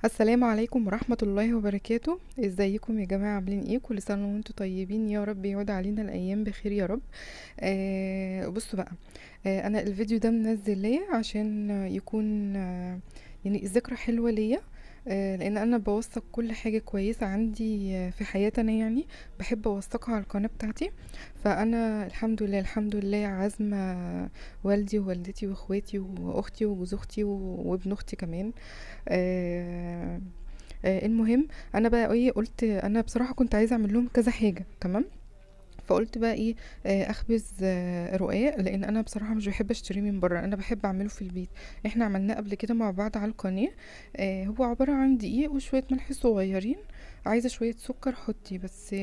السلام عليكم ورحمة الله وبركاته. ازيكم يا جماعة؟ عاملين ايه؟ كل سنة وانتم طيبين، يا رب يعود علينا الايام بخير يا رب. بصوا بقى. انا الفيديو ده منزل ليه عشان يكون يعني الذكرى حلوة ليا. لان انا بوثق كل حاجة كويسة عندي في حياتي انا، يعني بحب اوثقها على القناة بتاعتي. فانا الحمد لله الحمد لله عازمة والدي ووالدتي واخواتي واختي وجوز اختي وابن اختي كمان. آه المهم، انا بقى ايه قلت، انا بصراحه كنت عايزه اعمل لهم كذا حاجه، تمام. فقلت بقى ايه، اخبز رقاق، لان انا بصراحه مش بحب اشتريه من بره، انا بحب اعمله في البيت. احنا عملناه قبل كده مع بعض على القناه. هو عباره عن دقيق وشويه ملح صغيرين. عايزه شويه سكر حطي بس.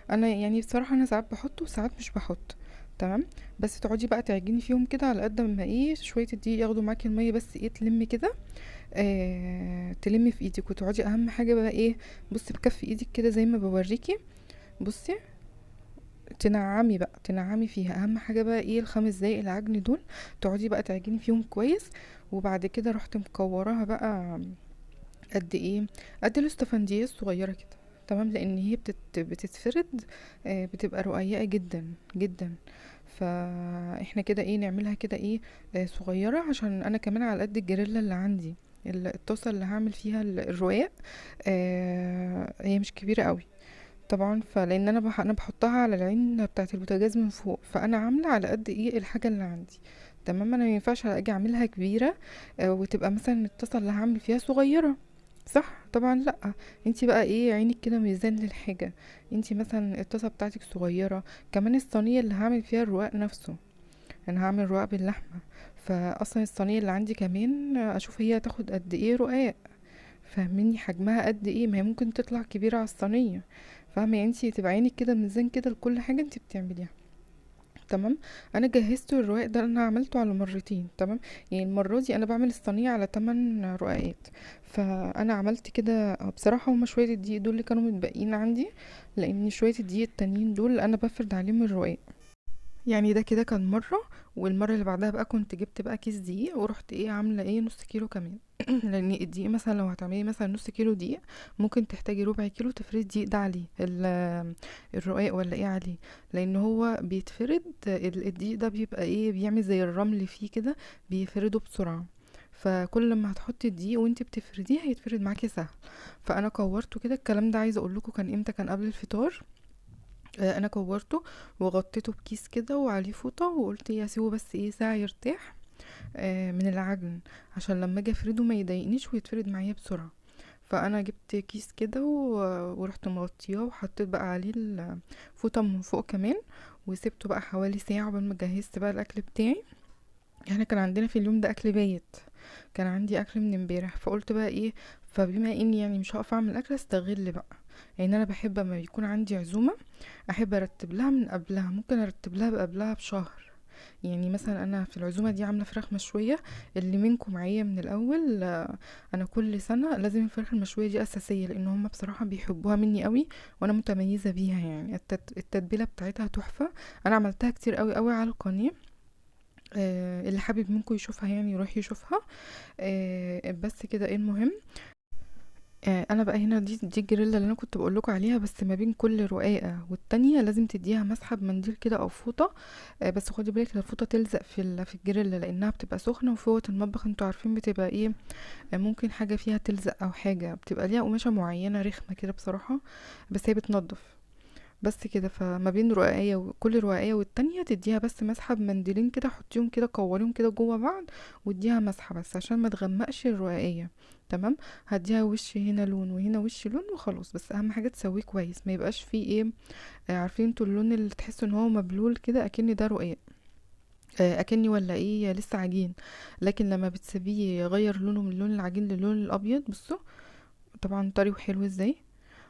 انا يعني بصراحه انا ساعات بحطه وساعات مش بحط. تمام. بس تقعدي بقى تعجني فيهم كده على قد ما ايه شويه الدقيق ياخدوا معاكي الميه، بس ايه تلمي كده. تلمي في ايدك وتقعدي، اهم حاجه بقى ايه، بصي بكف ايدك كده زي ما بوريكي. بصي، تنعمي بقى تنعمي فيها، اهم حاجه بقى ايه ال5 دقايق العجن دول. تقعدي بقى تعجني فيهم كويس. وبعد كده رحت مكوراها بقى. قد ايه؟ قد الاستفندية الصغيره كده. تمام، لان هي بتتفرد. بتبقى رقيقه جدا جدا. فاحنا كده ايه نعملها كده ايه، صغيره، عشان انا كمان على قد الجريلا اللي عندي. الطاسه اللي هعمل فيها الرقاق. هي مش كبيره قوي. طبعا، فلان انا بحطها على العين بتاعه البوتاجاز من فوق، فانا عامله على قد ايه الحاجه اللي عندي. تمام، انا مينفعش اجي اعملها كبيره. وتبقى مثلا الطاسه اللي هعمل فيها صغيره. صح طبعا لا. انتي بقى ايه عينك كده ميزان للحاجه. انتي مثلا الطاسه بتاعتك صغيره. كمان الصينيه اللي هعمل فيها الرقاق نفسه. انا هعمل رقاق باللحمه. فاصلا الصينيه اللي عندي كمان اشوف هي هتاخد قد ايه رقاق. فاهميني حجمها قد ايه، ما هي ممكن تطلع كبيرة على الصينية. فاهمة؟ يعني انتي تبقى عينك كده ميزان كده لكل حاجة انتي بتعمليها. تمام. انا جهزت الرواق ده، انا عملته على مرتين، تمام. يعني المرة دي انا بعمل الصينية على 8 رقاقات. فانا عملت كده بصراحة، هما شوية الدقيق دول اللي كانوا متبقين عندي. لان شوية الدقيق التانيين دول انا بفرد عليهم الرقاق. يعني ده كده كان مرة. والمرة اللي بعدها بقى كنت جبت بقى كيس دقيق، ورحت ايه عاملة ايه نص كيلو كمان. لان الدقيق مثلا لو هتعملي مثلا نص كيلو دقيق، ممكن تحتاجي ربع كيلو تفردي الدقيق ده عليه الرقاق ولا ايه عليه. لان هو بيتفرد الدقيق ده بيبقى ايه بيعمل زي الرمل فيه كده. بيفرده بسرعة. فكل لما هتحطي الدقيق وانت بتفرديه هيتفرد معاكي سهل. فانا كورته كده، الكلام ده عايزه اقول لكم كان امتى، كان قبل الفطار. انا كورته وغطيته بكيس كده وعليه فوطه، وقلت ايه اسيبه بس ايه ساعه يرتاح من العجن. عشان لما اجي افرده ما يضايقنيش ويتفرد معايا بسرعه. فانا جبت كيس كده ورحت مغطياه وحطيت بقى عليه الفوطه من فوق كمان. وسبته بقى حوالي ساعه قبل ما جهزت بقى الاكل بتاعي. احنا كان عندنا في اليوم ده اكل بايت. كان عندي اكل من امبارح، فقلت بقى ايه. فبما اني يعني مش هقف اعمل اكل، استغل بقى. يعني انا بحب اما يكون عندي عزومه، احب ارتب لها من قبلها، ممكن ارتب لها قبلها بشهر. يعني مثلا انا في العزومه دي عامله فراخ مشويه. اللي منكم معايا من الاول، انا كل سنه لازم الفراخ المشويه دي اساسيه، لان هم بصراحه بيحبوها مني قوي. وانا متميزه بيها، يعني التتبيله بتاعتها تحفه. انا عملتها كتير قوي قوي على القناه. اللي حابب منكم يشوفها يعني يروح يشوفها. بس كده ايه المهم. انا بقى هنا دي الجريلا اللي انا كنت بقول لكم عليها، بس ما بين كل رقاقه والتانية لازم تديها مسحه بمنديل كده او فوطه. بس خدي بالك الفوطه تلزق في الجريلا، لانها بتبقى سخنه، وفوطه المطبخ انتوا عارفين بتبقى ايه. ممكن حاجه فيها تلزق او حاجه، بتبقى ليها قماشه معينه رخمه كده بصراحه. بس هي بتنضف. بس كده، فما بين رقاية وكل رقاية والتانية تديها بس مسحة بمنديلين كده، حطيهم كده كوريهم كده جوه بعض. واديها مسحة بس عشان ما تغمقش الرقاية. تمام. هديها وش هنا لون وهنا وش لون وخلاص، بس اهم حاجة تسويه كويس، ما يبقاش فيه ايه. عارفين انتوا اللون اللي تحسوا ان هو مبلول كده، اكن ده رقاق. اكني ولا ايه لسه عجين. لكن لما بتسيبيه يغير لونه من لون العجين للون الابيض، بصوا. طبعا طري وحلو ازاي.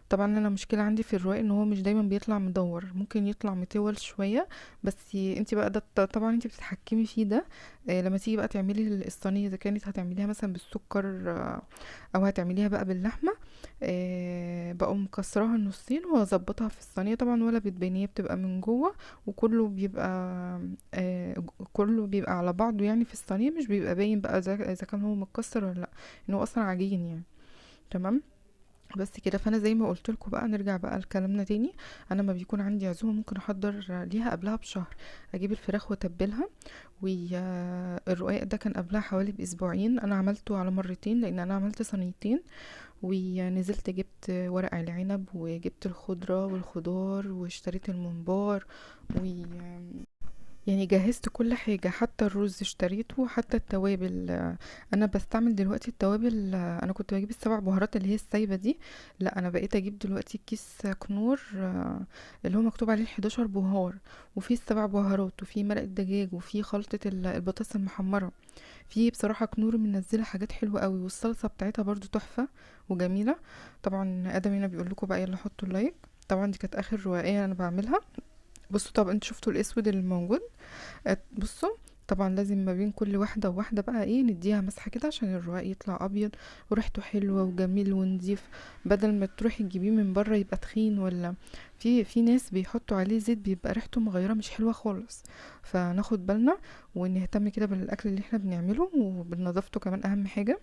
طبعا انا مشكله عندي في الرواق ان هو مش دايما بيطلع مدور، ممكن يطلع مطول شويه. بس انت بقى ده طبعا انت بتتحكمي فيه ده. لما تيجي بقى تعملي الصينيه، اذا كانت هتعمليها مثلا بالسكر او هتعمليها بقى باللحمه. بقوم مكسراها نصين واظبطها في الصينيه، طبعا ولا بتبان، هي بتبقى من جوه. وكله بيبقى كله بيبقى على بعضه يعني في الصينيه، مش بيبقى باين بقى اذا كان هو متكسر ولا لا. انه اصلا عجين يعني. تمام. بس كده. فانا زي ما قلت لكم بقى، نرجع بقى لكلامنا تاني. انا لما بيكون عندي عزومه ممكن احضر ليها قبلها بشهر. اجيب الفراخ واتبلها، والرقاق ده كان قبلها حوالي باسبوعين. انا عملته على مرتين لان انا عملت صينيتين. ونزلت جبت ورق العنب وجبت الخضره والخضار واشتريت الممبار، و يعني جهزت كل حاجة، حتى الرز اشتريته، حتى التوابل. انا بستعمل دلوقتي التوابل. انا كنت بجيب السبع بهارات اللي هي السايبة دي. لا، انا بقيت اجيب دلوقتي كيس كنور، اللي هو مكتوب عليه 11 بهار. وفي السبع بهارات، وفي مرق الدجاج، وفي خلطة البطاطس المحمرة. في بصراحة كنور منزلة حاجات حلوة قوي، والصلصة بتاعتها برضو تحفة وجميلة. طبعا ادم هنا بيقول لكم بقى يلا حطوا اللايك. طبعا دي كانت اخر رواية انا بعملها. بصوا، طب انتوا شفتوا الاسود اللي موجود؟ بصوا، طبعا لازم ما بين كل واحدة وواحدة بقى ايه نديها مسحة كده عشان الرقاق يطلع ابيض وريحته حلوة وجميل ونضيف، بدل ما تروحي تجيبيه من بره يبقى تخين، ولا في ناس بيحطوا عليه زيت بيبقى ريحته مغيرة مش حلوة خالص. فناخد بالنا ونهتم كده بالاكل اللي احنا بنعمله وبنظافته كمان اهم حاجة.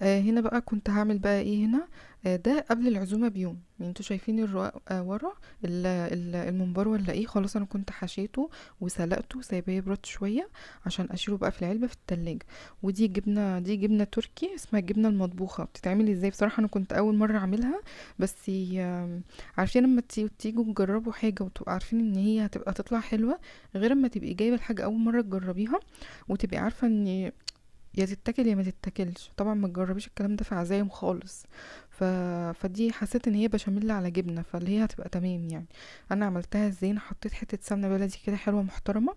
هنا بقى كنت هعمل بقى ايه هنا. ده قبل العزومة بيوم. يعني انتوا شايفين الرقاق ورا الممبار ولا ايه؟ خلاص انا كنت حشيته وسلقته وسايباه يبرد شوية عشان اشيله بقى في العلبة في التلاجة. ودي جبنة، دي جبنة تركي اسمها الجبنة المطبوخة. بتتعمل ازاي؟ بصراحة انا كنت اول مرة اعملها. بس عارفين لما تيجوا تجربوا حاجة وتبقوا عارفين ان هي هتبقى تطلع حلوة، غير اما تبقي جايبة الحاجة اول مرة تجربيها وتبقي عارفة ان يا تتاكل يا ما تتاكلش. طبعا ما تجربيش الكلام ده في عزايم خالص. فدي حسيت ان هي بشاميل على جبنه، فاللي هي هتبقى تمام يعني. انا عملتها ازاي؟ انا حطيت حته سمنه بلدي كده حلوه محترمه،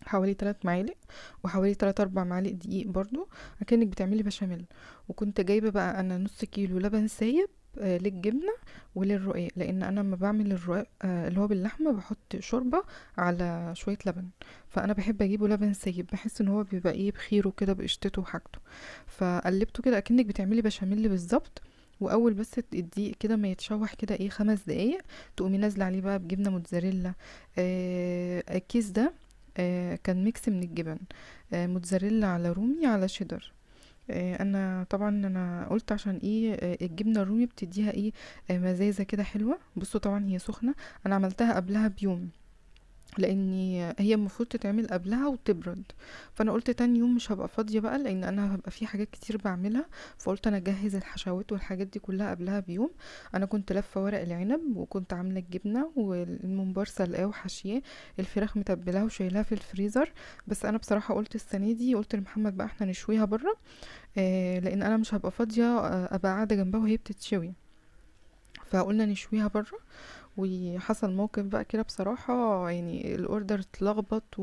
حوالي 3 معالق، وحوالي 3 4 معالق دقيق برضو، اكنك بتعملي بشاميل. وكنت جايبه بقى انا نص كيلو لبن سايب للجبنه وللرقاق، لان انا لما بعمل الرقاق اللي هو باللحمه بحط شوربه على شويه لبن. فانا بحب اجيبه لبن سايب، بحس ان هو بيبقى ايه بخيره كده بقشطته وحاجته. فقلبته كده اكنك بتعملي بشاميل بالظبط. واول بس الدقيق كده ما يتشوح كده ايه 5 دقايق، تقومي نازله عليه بقى بجبنه موتزاريلا. الكيس ده كان ميكس من الجبن، موتزاريلا على رومي على شيدر. انا طبعا انا قلت عشان ايه الجبنه الرومي بتديها ايه مزازه كده حلوه. بصوا طبعا هي سخنه. انا عملتها قبلها بيوم لاني هي المفروض تتعمل قبلها وتبرد. فانا قلت تاني يوم مش هبقى فاضيه بقى لان انا هبقى في حاجات كتير بعملها. فقلت انا اجهز الحشوات والحاجات دي كلها قبلها بيوم. انا كنت لفه ورق العنب وكنت عامله الجبنه والممبار سلقاه وحشياه، الفراخ متبلاه وشايلها في الفريزر. بس انا بصراحه قلت السنه دي قلت لمحمد بقى احنا نشويها بره، لان انا مش هبقى فاضيه ابقى قاعده جنبها وهي بتتشوي. فقلنا نشويها بره. وحصل موقف بقى كده بصراحة، يعني الاوردر اتلخبط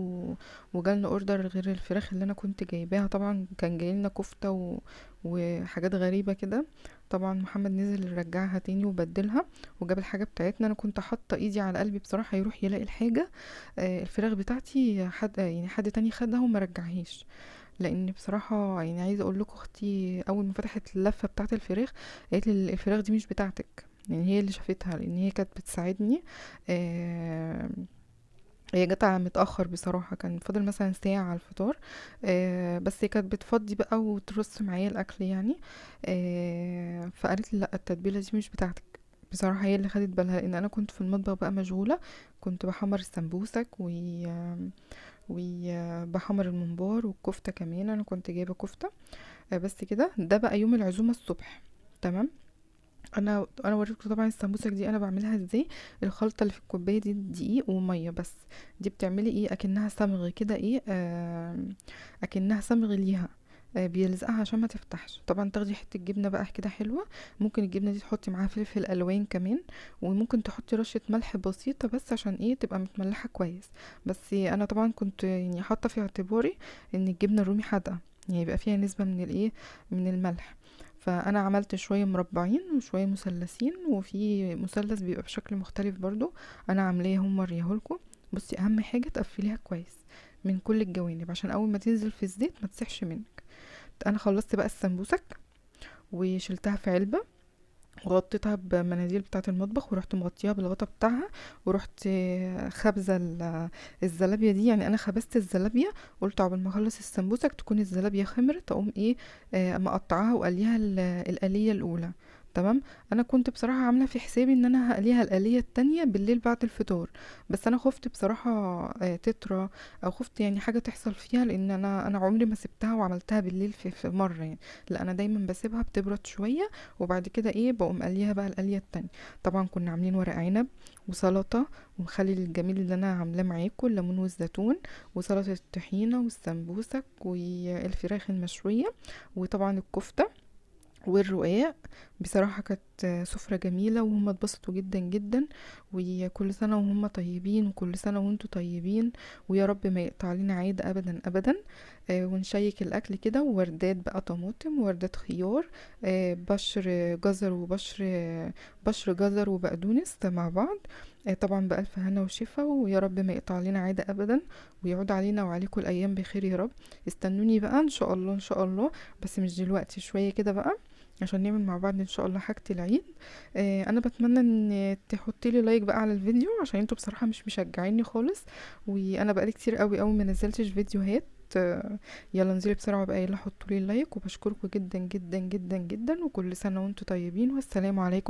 وجالنا اوردر غير الفراخ اللي انا كنت جايباها. طبعا كان جايلنا كفتة وحاجات غريبة كده. طبعا محمد نزل يرجعها تاني وبدلها وجاب الحاجة بتاعتنا. انا كنت حاطة ايدي على قلبي بصراحة يروح يلاقي الحاجة الفراخ بتاعتي حد يعني حد تاني خدها وما رجعهاش. لان بصراحة يعني عايزة اقول لكم اختي اول ما فتحت اللفة بتاعة الفراخ قالت لي الفراخ دي مش بتاعتك. يعني هي اللي شافتها لان هي كانت بتساعدني. آه هي جت على متأخر بصراحة، كان فاضل مثلا ساعة على الفطار. بس هي كانت بتفضي بقى وترص معايا الأكل يعني. فقالت لي لا التتبيلة دي مش بتاعتك. بصراحة هي اللي خدت بالها لأن أنا كنت في المطبخ بقى مشغولة. كنت بحمر السمبوسك وبحمر الممبار والكفتة كمان. أنا كنت جايبة كفتة. بس كده. ده بقى يوم العزومة الصبح. تمام. انا وريتكم طبعا السمبوسك دي انا بعملها ازاي. الخلطه اللي في الكوبايه دي دقيق وميه بس. دي بتعملي ايه اكنها صمغ كده ايه اكنها صمغ ليها. بيلزقها عشان ما تفتحش. طبعا تاخدي حته جبنه بقى كده حلوه. ممكن الجبنه دي تحطي معاها فلفل الوان كمان. وممكن تحطي رشه ملح بسيطه بس عشان ايه تبقى متملحه كويس. بس انا طبعا كنت يعني حاطه في اعتباري ان الجبنه الرومي حادقه، يعني يبقى فيها نسبه من الايه من الملح. فانا عملت شويه مربعين وشويه مثلثين، وفي مثلث بيبقى بشكل مختلف برضو انا عاملاه هم وريهولكم. بصي اهم حاجه تقفليها كويس من كل الجوانب عشان اول ما تنزل في الزيت ما تسيحش منك. انا خلصت بقى السمبوسك وشلتها في علبه. وغطيتها بمناديل بتاعه المطبخ، ورحت مغطياها بالغطا بتاعها، ورحت خابزه الزلابيه دي. يعني انا خبزت الزلابيه، قلت عقبال ما اخلص السمبوسك تكون الزلابيه خمرت، اقوم ايه مقطعاها وقليها القليه الاولى. تمام. انا كنت بصراحه عامله في حسابي ان انا هقليها القليه التانية بالليل بعد الفطار، بس انا خفت بصراحه تطرى، او خفت يعني حاجه تحصل فيها، لان انا عمري ما سبتها وعملتها بالليل في مره يعني. لا، انا دايما بسيبها بتبرد شويه، وبعد كده ايه بقوم قليها بقى القليه التانية. طبعا كنا عاملين ورق عنب وسلطه ومخلي الجميل اللي انا عاملاه معاكم، الليمون والزيتون، وسلطه الطحينه والسمبوسك والفراخ المشويه، وطبعا الكفته والرقاق. بصراحة كانت سفرة جميلة، وهم اتبسطوا جدا جدا. وكل سنة وهم طيبين، وكل سنة وانتوا طيبين، ويا رب ما يقطع علينا عيد ابدا ابدا. ونشيك الاكل كده، ووردات بقى طماطم ووردات خيار، بشر جزر بشر جزر وبقدونس مع بعض. طبعا بألف هنا وشفا، ويا رب ما يقطع علينا عادة ابدا، ويعود علينا وعليكم الايام بخير يا رب. استنوني بقى ان شاء الله ان شاء الله، بس مش دلوقتي، شوية كده بقى عشان نعمل مع بعض ان شاء الله حاجة العيد. انا بتمنى ان تحطي لي لايك بقى على الفيديو، عشان انتوا بصراحة مش مشجعيني خالص، وانا بقالي كتير قوي قوي ما نزلتش فيديوهات. يلا انزلي بسرعة بقى، يلا حطوا لي لايك، وبشكركم جدا جدا جدا جدا، وكل سنة وانتوا طيبين، والسلام عليكم.